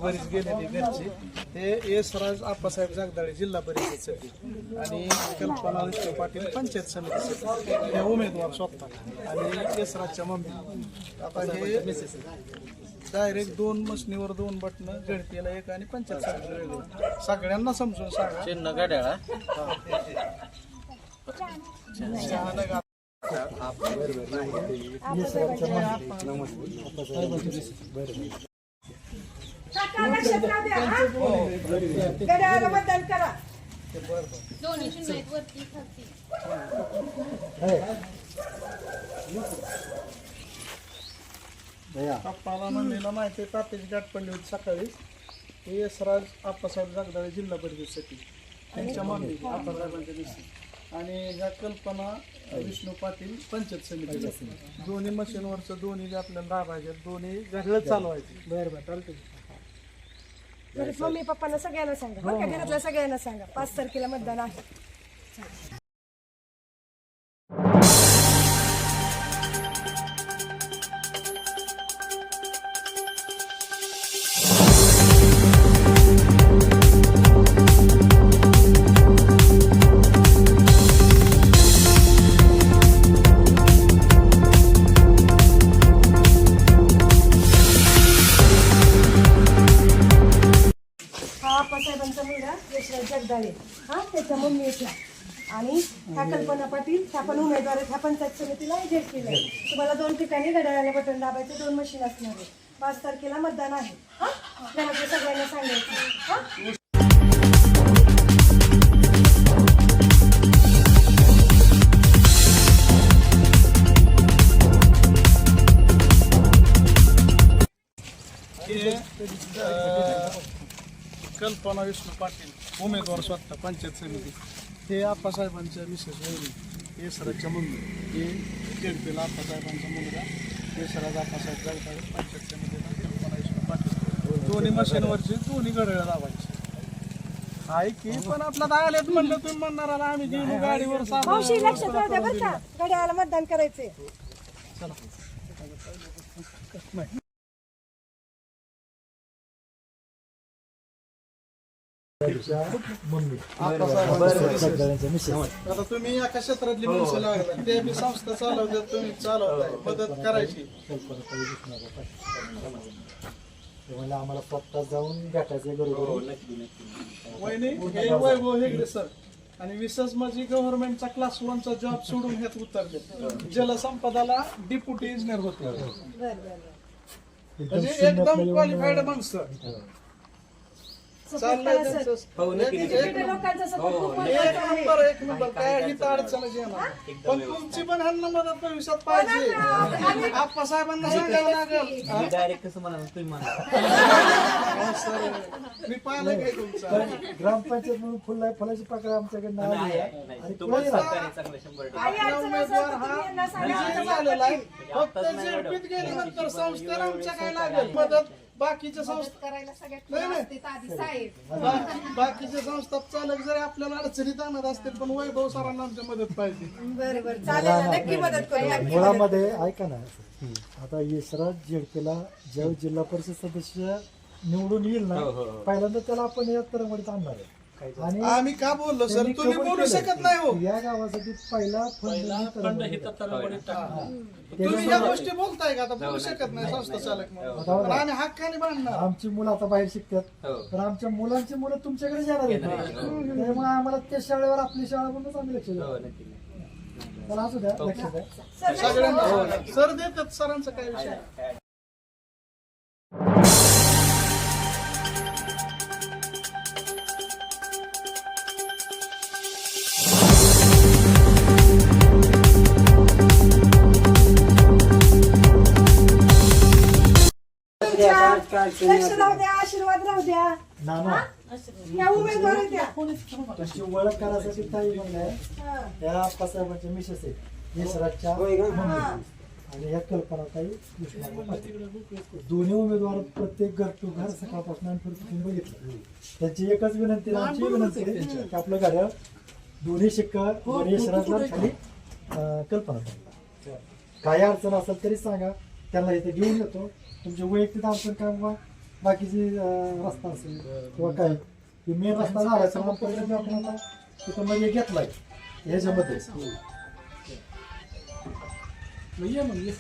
बरीच गेलेली घरची ते राज आप्पासाहेब जगदाळे जिल्हा परिषदसाठी आणि कल्पना विष्णू पाटील पंचायत समितीसाठी हे उमेदवार स्वतः आणि राजच्या मम्मी. आता हे डायरेक्ट 2 मशनीवर 2 बटणं, गणपतीला 1 आणि पंचायत समितीला वेगळं. सगळ्यांना समजून सांगा. चिन्ह घड्याळ गड्याला मतदान करा. पप्पाला मम्मीला माहिती आहे तात्याची गाठ पडली होती सकाळी. राज आप्पासाहेब जगदाळे जिल्हा परिषदसाठी त्यांच्या मम्मी आप्पासाहेबांच्या दिवशी आणि ह्या कल्पना विष्णू पाटील पंचायत समिती. दोन्ही मशीनवरचं दोन्ही आपल्याला दाबायचे, दोन्ही वेगळं चालवायचे. बरं चालते. मम्मी पप्पांना सगळ्यांना सांगा, घरातल्या सगळ्यांना सांगा 5 तारखेला मतदान आहे. आप्पासाहेबांचा मुलगा यशराज जगदाळे, त्याच्या मम्मी येत्या आणि ह्या कल्पना पाटील ह्या पण उमेदवार ह्या पंचायत समितीला एजेंट केलं. तुम्हाला 2 ठिकाणी घड्याळाला बटन दाबायचे, 2 मशीन असणार आहे. 5 तारखेला मतदान आहे. घरातल्या सगळ्यांना सांगायचं. कल्पना विष्णू पाटील उमेदवार स्वतः पंचायत समिती. हे आप्पासाहेबांच्या मिसेस वहिनी राजच्या मम्मी. हे जेडपीला आप्पासाहेबांचा मुलगा राज आप्पासाहेब जगदाळे पंचायत समितीला कल्पना विष्णू पाटील. दोन्ही मशीनवरचे दोन्ही घड्याळ दाबायचे आहे की. पण आपला दाखल्यात म्हणलं तुम्ही म्हणणार आम्ही गेलो गाडीवर. मावशी लक्षात राहू द्या बरं का, घड्याळाला मतदान करायचंय. चला आता तुम्ही एका क्षेत्रातली माणसं लागला, ते बी संस्था चालवतात, तुम्ही चालवताय, मदत करायची. आम्हाला स्वतः जाऊन भेटायचे बरोबर. वहिनी हे वैभव हेगडे सर आणि विशेष म्हणजे गव्हर्नमेंटचा क्लास 1चा जॉब सोडून ह्यात उतरले. जलसंपदाला डिप्युटी इंजिनियर होते. म्हणजे एकदम क्वालिफाईड माणसं. चाललंय एक नंबर काय इथं अडचणच येणार. पण तुमची पण ह्यांना मदत भविष्यात पाहिजे. आप्पासाहेबांना सांगावं लागेल. डायरेक्ट कसं म्हणाल तुम्ही म्हणा सर मी पाहिलं काय तुमचं ग्रामपंचायत म्हणून फुलाची पाकळी आमच्याकडे उमेदवार हा विजयी झालेला आहे. फक्त जेडपीत गेल्यानंतर संस्थेला आमच्या काय लागेल मदत. बाकीच्या संस्था बाकीच्या संस्था चालक जरी आपल्याला अडचणीत आणत असतील पण वैभव सरांना आमच्या मदत पाहिजे. मुळामध्ये ऐका ना, आता यशराज जेडकेला ज्यावेळी जिल्हा परिषद सदस्य निवडून येईल ना, पहिल्यांदा त्याला आपण या तरंगडीत आणणार आहे. आणि आम्ही का बोललो सर, तुम्ही बोलू शकत नाही हो. या गावासाठी पहिला फंड तुम्ही या गोष्टी बोलताय का? आता बोलू शकत नाही संस्था चालक म्हणून. आम्ही हक्काने बांधणार. आमची मुलं आता बाहेर शिकतात, तर आमच्या मुलांची मुलं तुमच्याकडे येणार आहेत. त्यामुळे आम्हाला त्या शाळेवर आपली शाळा म्हणूनच आम्ही लक्ष द्या. तर असू द्या, लक्ष द्या सगळ्यांना. सर देतात, सरांचा काय विषय. लक्ष राहू द्या, आशीर्वाद राहू द्या. नाना या उमेदवार आहेत त्या. तुमची ओळख करायसाठी ताई म्हणल्या हा. त्या आप्पासाहेबांच्या मिसेस आहे यशराजच्या मम्मी. आणि या कल्पना ताई विष्णू पाटील. दोन्ही उमेदवार प्रत्येक घर टू घर सकाळपासून आम्ही फिरून बघितलं. त्यांची एकच विनंती आहे, आमची विनंती आहे की आपलं घड्याळ दोन्ही शिक्का वर यशराजला खाली कल्पना ताईला. काही अडचण असेल तरी सांगा, त्यांना इथे घेऊन येतो. तुमची वैयक्तिक अडचण काय बाबा बाकीची रस्ता असेल किंवा काय मेन रस्ता झाला तर मग पहिले आपण आता तिथं मध्ये घेतलाय ह्याच्यामध्ये ये मग ये.